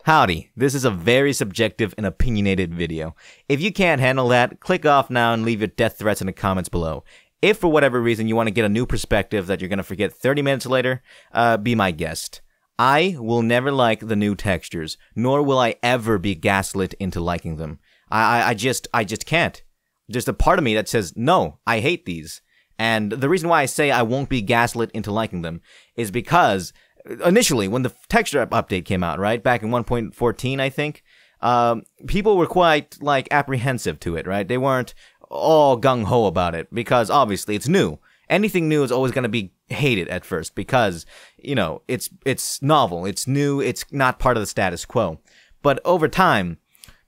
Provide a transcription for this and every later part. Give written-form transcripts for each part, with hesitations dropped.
Howdy, this is a very subjective and opinionated video. If you can't handle that, click off now and leave your death threats in the comments below. If for whatever reason you want to get a new perspective that you're going to forget 30 minutes later, be my guest. I will never like the new textures, nor will I ever be gaslit into liking them. I just can't. There's a part of me that says, no, I hate these. And the reason why I say I won't be gaslit into liking them is because initially, when the texture update came out, right, back in 1.14, I think, people were quite, like, apprehensive to it, right? They weren't all gung-ho about it, because, obviously, it's new. Anything new is always going to be hated at first, because, you know, it's novel, it's new, it's not part of the status quo. But over time,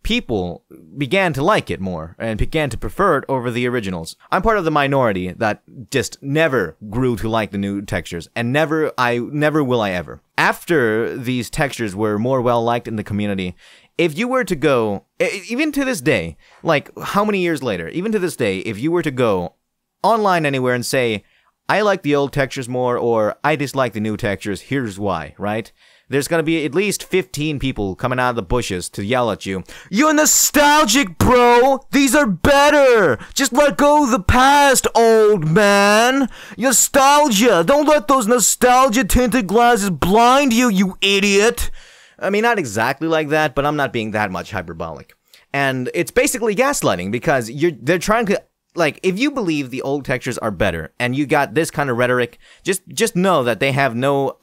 people began to like it more, and began to prefer it over the originals. I'm part of the minority that just never grew to like the new textures, and never will I ever. After these textures were more well-liked in the community, if you were to go, even to this day, like, how many years later, even to this day, if you were to go online anywhere and say, I like the old textures more, or I dislike the new textures, here's why, right? There's gonna be at least 15 people coming out of the bushes to yell at you. You're nostalgic, bro! These are better! Just let go of the past, old man! Nostalgia! Don't let those nostalgia-tinted glasses blind you, you idiot! I mean, not exactly like that, but I'm not being that much hyperbolic. And it's basically gaslighting, because they're trying to, like, if you believe the old textures are better, and you got this kind of rhetoric, just know that they have no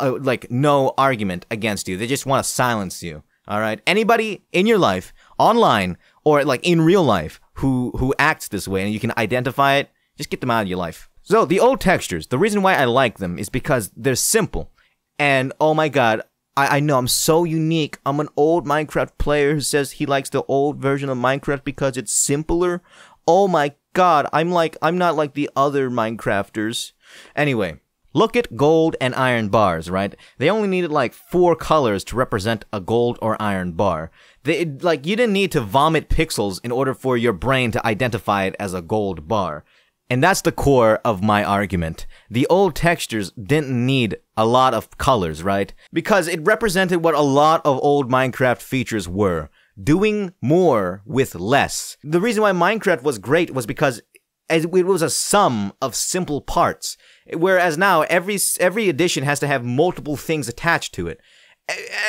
argument against you. They just want to silence you, alright? Anybody in your life, online, or, like, in real life, who acts this way, and you can identify it, just get them out of your life. So, the old textures, the reason why I like them is because they're simple. And, oh my god, I know I'm so unique. I'm an old Minecraft player who says he likes the old version of Minecraft because it's simpler. Oh my god, I'm not like the other Minecrafters. Anyway, look at gold and iron bars, right? They only needed like 4 colors to represent a gold or iron bar. You didn't need to vomit pixels in order for your brain to identify it as a gold bar. And that's the core of my argument. The old textures didn't need a lot of colors, right? Because it represented what a lot of old Minecraft features were. Doing more with less. The reason why Minecraft was great was because it was a sum of simple parts. Whereas now, every edition has to have multiple things attached to it.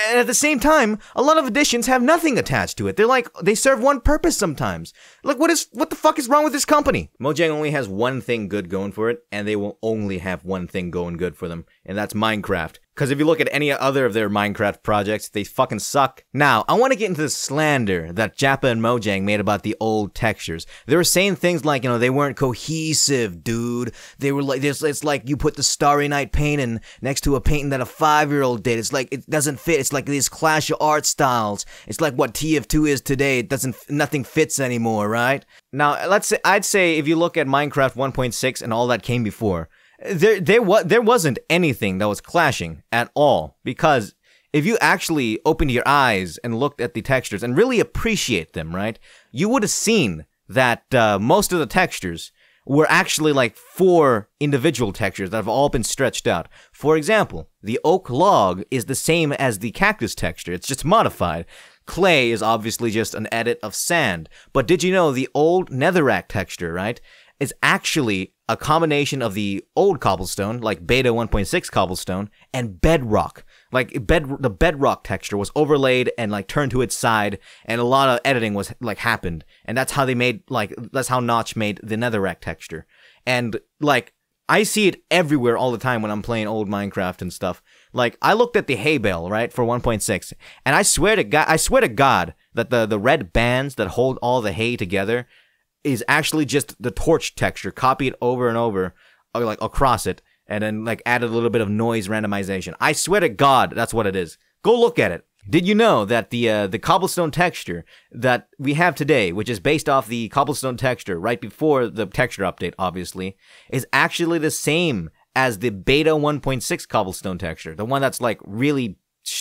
And at the same time, a lot of editions have nothing attached to it. They serve one purpose sometimes. Like, what the fuck is wrong with this company? Mojang only has one thing good going for it, and they will only have one thing going good for them, and that's Minecraft. Because if you look at any other of their Minecraft projects, they fucking suck. Now, I want to get into the slander that Jappa and Mojang made about the old textures. They were saying things like, you know, they weren't cohesive, dude. They were like, it's like you put the Starry Night painting next to a painting that a 5-year-old did. It's like, it doesn't fit. It's like this clash of art styles. It's like what TF2 is today. Nothing fits anymore, right? Now, I'd say if you look at Minecraft 1.6 and all that came before, there wasn't anything that was clashing at all, because if you actually opened your eyes and looked at the textures and really appreciate them, right, you would have seen that most of the textures were actually like 4 individual textures that have all been stretched out. For example, the oak log is the same as the cactus texture, it's just modified. Clay is obviously just an edit of sand. But did you know the old netherrack texture, right, is actually a combination of the old cobblestone, like beta 1.6 cobblestone, and bedrock. Like, the bedrock texture was overlaid and, like, turned to its side, and a lot of editing was, like, happened. And that's how they made, like, that's how Notch made the netherrack texture. And, like, I see it everywhere all the time when I'm playing old Minecraft and stuff. Like, I looked at the hay bale, right, for 1.6, and I swear to God that the red bands that hold all the hay together is actually just the torch texture copied over and over, like, across it, and then, like, added a little bit of noise randomization. I swear to God, that's what it is. Go look at it. Did you know that the cobblestone texture that we have today, which is based off the cobblestone texture right before the texture update, obviously, is actually the same as the beta 1.6 cobblestone texture, the one that's, like, really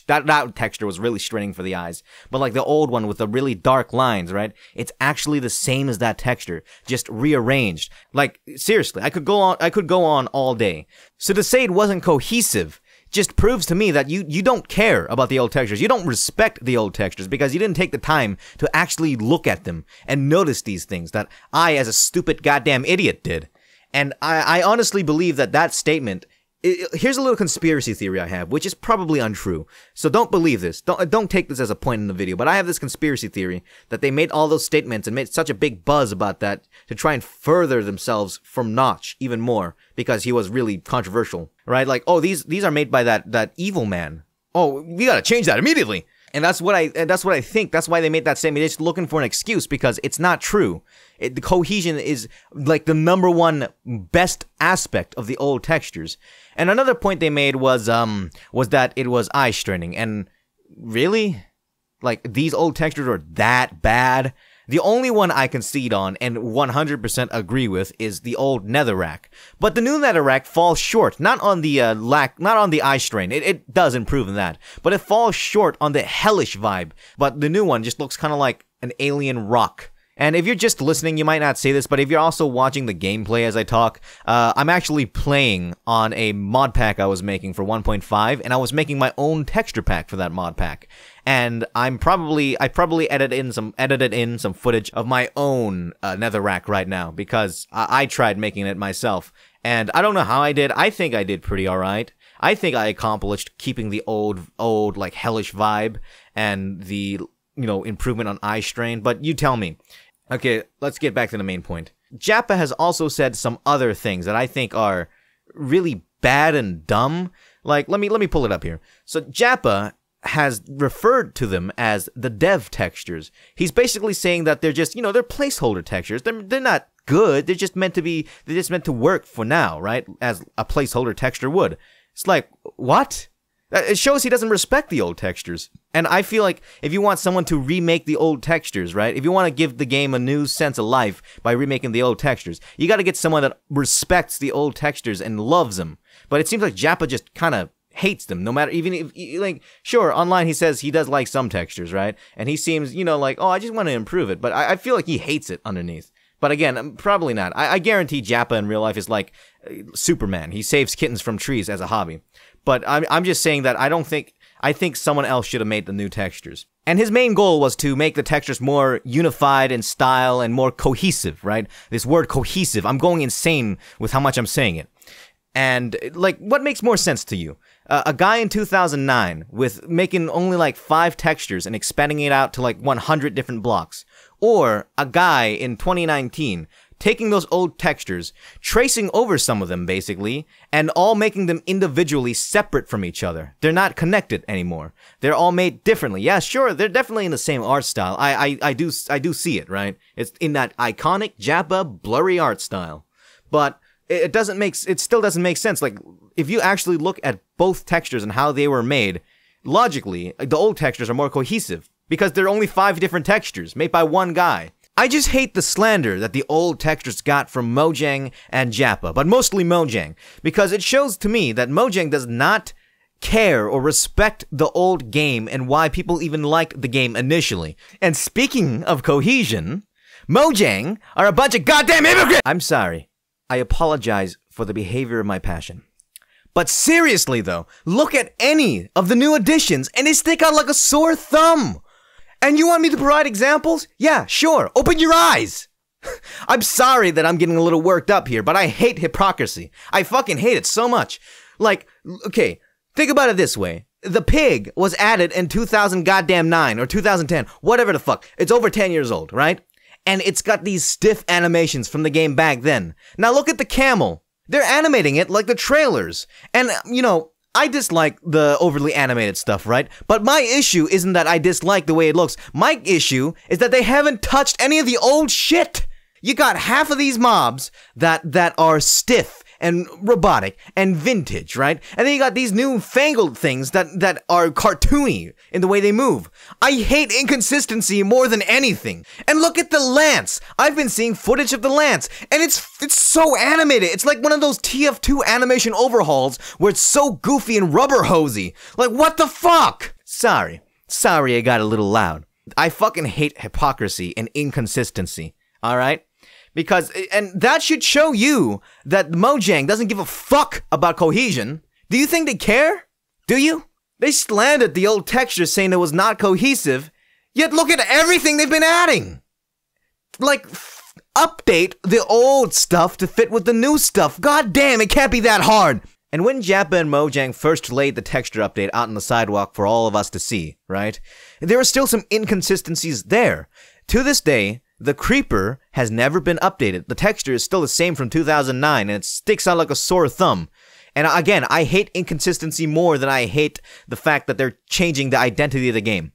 that texture was really straining for the eyes. But like the old one with the really dark lines, right? It's actually the same as that texture, just rearranged. Like, seriously, I could go on all day. So to say it wasn't cohesive, just proves to me that you don't care about the old textures. You don't respect the old textures because you didn't take the time to actually look at them and notice these things that I, as a stupid goddamn idiot, did. And I honestly believe that statement... Here's a little conspiracy theory I have, which is probably untrue. So don't believe this. Don't take this as a point in the video. But I have this conspiracy theory that they made all those statements and made such a big buzz about that to try and further themselves from Notch even more because he was really controversial, right? Like, oh, these are made by that evil man. Oh, we gotta change that immediately. And that's what I think. That's why they made that statement. They're just looking for an excuse because it's not true. The cohesion is like the #1 best aspect of the old textures. And another point they made was that it was eye straining. And really, like these old textures are that bad. The only one I concede on and 100% agree with is the old Netherrack. But the new Netherrack falls short, not on the eye strain. It does improve in that, but it falls short on the hellish vibe. But the new one just looks kind of like an alien rock. And if you're just listening, you might not see this, but if you're also watching the gameplay as I talk, I'm actually playing on a mod pack I was making for 1.5, and I was making my own texture pack for that mod pack. And I probably edited in some footage of my own Netherrack right now because I tried making it myself, and I don't know how I did. I think I did pretty alright. I think I accomplished keeping the old like hellish vibe and the improvement on eye strain. But you tell me. Okay, let's get back to the main point. Jappa has also said some other things that I think are really bad and dumb. Like, let me pull it up here. So Jappa has referred to them as the dev textures. He's basically saying that they're just, they're placeholder textures. They're not good. They're just meant to work for now, right? As a placeholder texture would. It's like, what? It shows he doesn't respect the old textures. And I feel like if you want someone to remake the old textures, right? If you want to give the game a new sense of life by remaking the old textures, you got to get someone that respects the old textures and loves them. But it seems like Jappa just kind of hates them, no matter, even if, like, sure, online he says he does like some textures, right? And he seems, like, oh, I just want to improve it. But I feel like he hates it underneath. But again, probably not. I guarantee Jappa in real life is like Superman. He saves kittens from trees as a hobby. But I'm just saying that I think someone else should have made the new textures. And his main goal was to make the textures more unified in style and more cohesive, right? This word cohesive, I'm going insane with how much I'm saying it. And, like, what makes more sense to you? A guy in 2009 with making only like 5 textures and expanding it out to like 100 different blocks. Or a guy in 2019 taking those old textures, tracing over some of them basically, and all making them individually separate from each other. They're not connected anymore. They're all made differently. Yeah, sure, they're definitely in the same art style. I do see it, right? It's in that iconic Jappa blurry art style. But it still doesn't make sense. Like, if you actually look at both textures and how they were made, logically, the old textures are more cohesive because there are only 5 different textures made by one guy. I just hate the slander that the old textures got from Mojang and Jappa, but mostly Mojang, because it shows to me that Mojang does not care or respect the old game and why people even liked the game initially. And speaking of cohesion, Mojang are a bunch of goddamn immigrants! I'm sorry. I apologize for the behavior of my passion. But seriously though, look at any of the new additions and they stick out like a sore thumb. And you want me to provide examples? Yeah, sure. Open your eyes. I'm sorry that I'm getting a little worked up here, but I hate hypocrisy. I fucking hate it so much. Like, okay, think about it this way. The pig was added in 2009 or 2010, whatever the fuck. It's over 10 years old, right? And it's got these stiff animations from the game back then. Now look at the camel. They're animating it like the trailers. And, I dislike the overly animated stuff, right? But my issue isn't that I dislike the way it looks. My issue is that they haven't touched any of the old shit. You got half of these mobs that are stiff and robotic and vintage, right? And then you got these new fangled things that are cartoony in the way they move. I hate inconsistency more than anything. And look at the lance. I've been seeing footage of the lance, and it's so animated. It's like one of those TF2 animation overhauls where it's so goofy and rubber hosey. Like, what the fuck? Sorry I got a little loud. I fucking hate hypocrisy and inconsistency, alright? And that should show you that Mojang doesn't give a fuck about cohesion. Do you think they care? Do you? They slandered the old texture saying it was not cohesive, yet look at everything they've been adding. Like, update the old stuff to fit with the new stuff. God damn, it can't be that hard. And when Jappa and Mojang first laid the texture update out on the sidewalk for all of us to see, right, there were still some inconsistencies there. To this day, the creeper has never been updated. The texture is still the same from 2009, and it sticks out like a sore thumb. And again, I hate inconsistency more than I hate the fact that they're changing the identity of the game.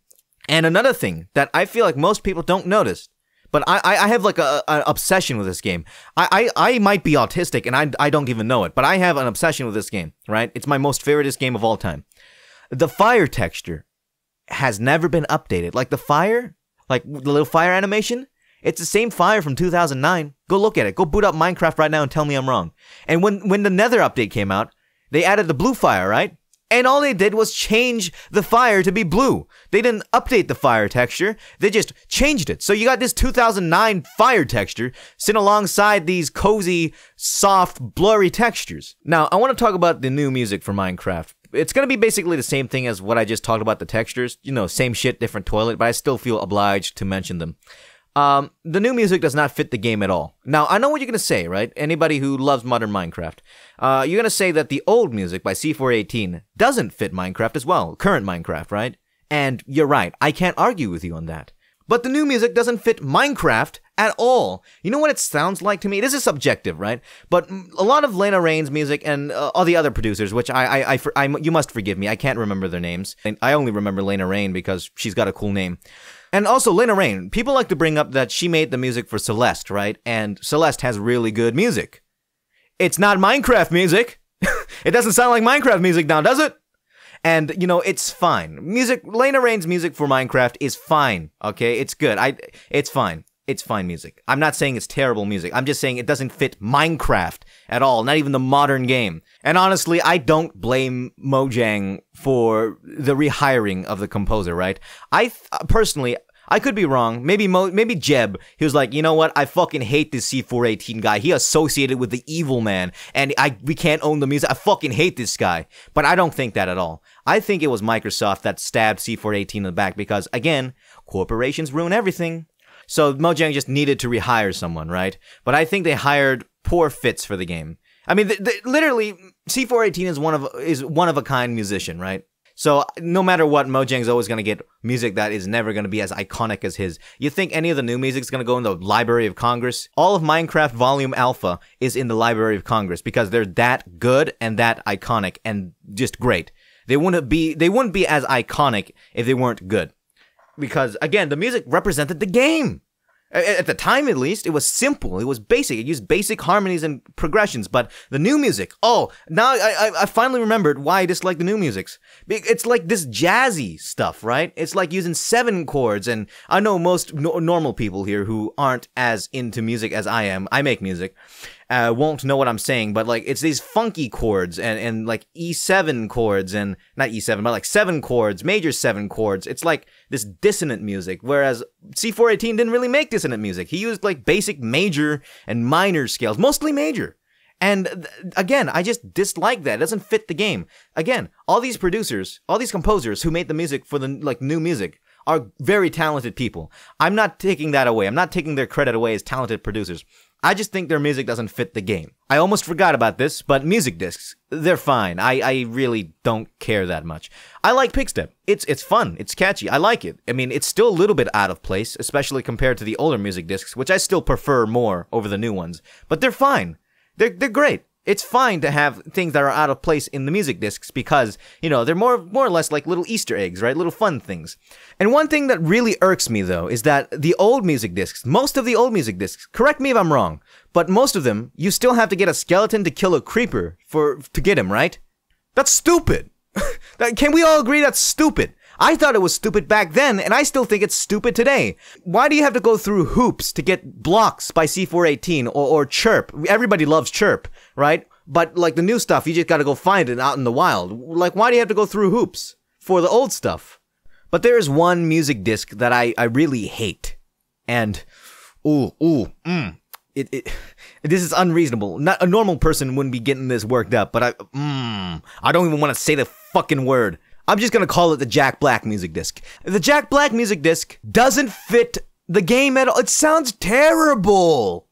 And another thing that I feel like most people don't notice, but I have like an obsession with this game. I might be autistic and I don't even know it, but I have an obsession with this game, right? It's my most favoriteest game of all time. The fire texture has never been updated. Like the fire, like the little fire animation, it's the same fire from 2009. Go look at it. Go boot up Minecraft right now and tell me I'm wrong. And when the Nether update came out, they added the blue fire, right? And all they did was change the fire to be blue. They didn't update the fire texture. They just changed it. So you got this 2009 fire texture sitting alongside these cozy, soft, blurry textures. Now, I want to talk about the new music for Minecraft. It's going to be basically the same thing as what I just talked about, the textures. You know, same shit, different toilet, but I still feel obliged to mention them. The new music does not fit the game at all. Now, I know what you're gonna say, right? Anybody who loves modern Minecraft. You're gonna say that the old music by C418 doesn't fit Minecraft as well, current Minecraft, right? And you're right, I can't argue with you on that. But the new music doesn't fit Minecraft at all. You know what it sounds like to me? This is subjective, right? But a lot of Lena Raine's music and all the other producers, which you must forgive me, I can't remember their names. And I only remember Lena Raine because she's got a cool name. And also, Lena Raine, people like to bring up that she made the music for Celeste, right? And Celeste has really good music. It's not Minecraft music. It doesn't sound like Minecraft music now, does it? And, you know, it's fine. Lena Raine's music for Minecraft is fine, okay? It's good. It's fine. It's fine music. I'm not saying it's terrible music. I'm just saying it doesn't fit Minecraft at all, not even the modern game. And honestly, I don't blame Mojang for the rehiring of the composer, right? Personally, I could be wrong. Maybe Jeb, he was like, you know what? I fucking hate this C418 guy. He associated with the evil man, and we can't own the music. I fucking hate this guy. But I don't think that at all. I think it was Microsoft that stabbed C418 in the back because, again, corporations ruin everything. So Mojang just needed to rehire someone, right? But I think they hired poor fits for the game. I mean, literally, C418 is one of a kind musician, right? So no matter what, Mojang's always going to get music that is never going to be as iconic as his. You think any of the new music's going to go in the Library of Congress? All of Minecraft Volume Alpha is in the Library of Congress because they're that good and that iconic and just great. They wouldn't be as iconic if they weren't good. Because, again, the music represented the game. At the time, at least, it was simple. It was basic. It used basic harmonies and progressions. But the new music, oh, now I finally remembered why I dislike the new musics. It's like this jazzy stuff, right? It's like using 7 chords. And I know most normal people here who aren't as into music as I am. I make music. Won't know what I'm saying, but like it's these funky chords and like E7 chords and not E7, but like 7 chords, major 7 chords. It's like this dissonant music, whereas C418 didn't really make dissonant music. He used like basic major and minor scales, mostly major. And again, I just dislike that. It doesn't fit the game. Again, all these producers, all these composers who made the music for the like new music are very talented people. I'm not taking that away. I'm not taking their credit away as talented producers. I just think their music doesn't fit the game. I almost forgot about this, but music discs, they're fine. I really don't care that much. I like Pigstep. It's fun. It's catchy. I like it. I mean, it's still a little bit out of place, especially compared to the older music discs, which I still prefer more over the new ones. But they're fine. They're great. It's fine to have things that are out of place in the music discs because, you know, they're more or less like little Easter eggs, right? Little fun things. And one thing that really irks me, though, is that the old music discs, most of the old music discs, correct me if I'm wrong, but most of them, you still have to get a skeleton to kill a creeper to get him, right? That's stupid. Can we all agree that's stupid? I thought it was stupid back then, and I still think it's stupid today. Why do you have to go through hoops to get blocks by C418 or Chirp? Everybody loves Chirp, right? But like the new stuff, you just gotta go find it out in the wild. Like, why do you have to go through hoops for the old stuff? But there is one music disc that I really hate. And, this This is unreasonable. Not a normal person wouldn't be getting this worked up, but I don't even want to say the fucking word. I'm just gonna call it the Jack Black music disc. The Jack Black music disc doesn't fit the game at all. It sounds terrible.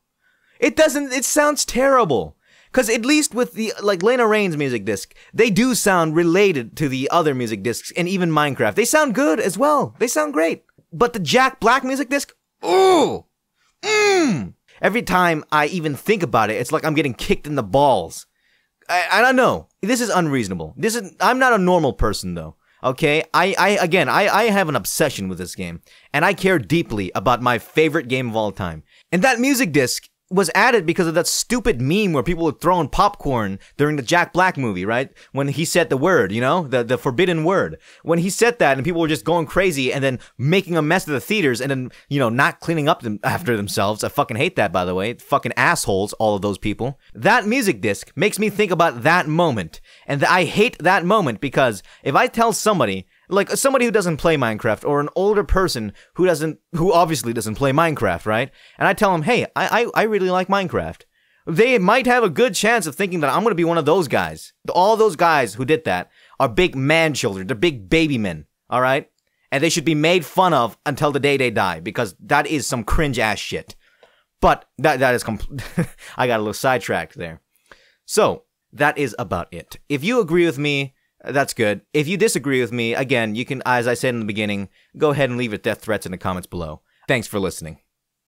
It sounds terrible. Cause at least with the, like, Lena Raine's music disc, they do sound related to the other music discs and even Minecraft. They sound good as well. They sound great. But the Jack Black music disc, ooh, every time I even think about it, it's like I'm getting kicked in the balls. I don't know. This is unreasonable. I'm not a normal person though. Okay? I have an obsession with this game. And I care deeply about my favorite game of all time. And that music disc was added because of that stupid meme where people were throwing popcorn during the Jack Black movie, right? When he said the word, you know, the forbidden word. When he said that and people were just going crazy and then making a mess of the theaters and then, you know, not cleaning up after themselves. I fucking hate that, by the way. Fucking assholes, all of those people. That music disc makes me think about that moment. And I hate that moment because if I tell somebody, like somebody who doesn't play Minecraft or an older person who obviously doesn't play Minecraft, right? And I tell them, hey, I really like Minecraft. They might have a good chance of thinking that I'm going to be one of those guys. All those guys who did that are big man children. They're big baby men, all right? And they should be made fun of until the day they die because that is some cringe ass shit. But that is I got a little sidetracked there. So, that is about it. If you agree with me, that's good. If you disagree with me, again, you can, as I said in the beginning, go ahead and leave your death threats in the comments below. Thanks for listening.